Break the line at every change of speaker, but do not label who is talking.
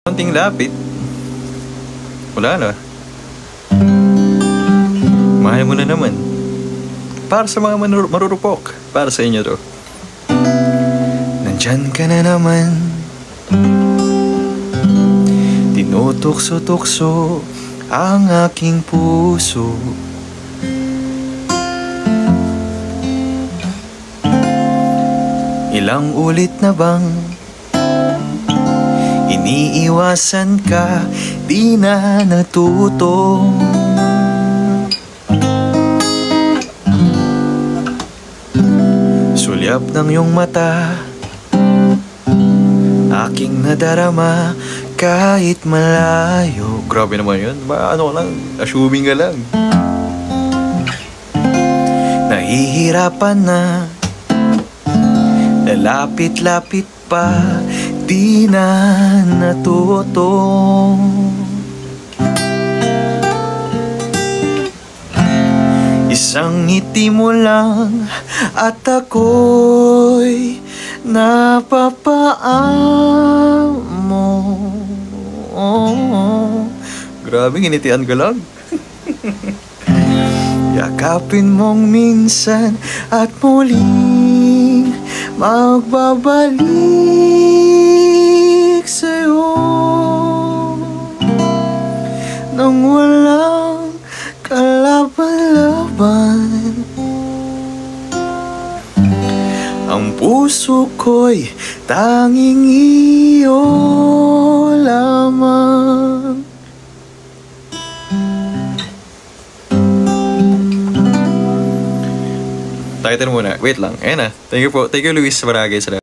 Konting lapit. Wala na. Mahal mo na naman. Para sa mga marurupok. Para sa inyo to. Nandyan ka na naman. Tinutukso-tukso ang aking puso. Ilang ulit na bang iniiwasan ka, di na natuto? Sulyap ng iyong mata, aking nadarama kahit malayo. Grabe naman yun. Ano lang, assuming ka lang. Nahihirapan na, lalapit-lapit pa, di na natuto. Isang ngiti mo lang at ako'y napapaamo. Grabe, ginitian ka lang. Yakapin mong minsan at muling magbabalik sa'yo nang walang kalaban-laban. Ang puso ko'y tanging iyo lamang. Title muna. Wait lang. Ayan na. Thank you po. Thank you, Luis Baragay.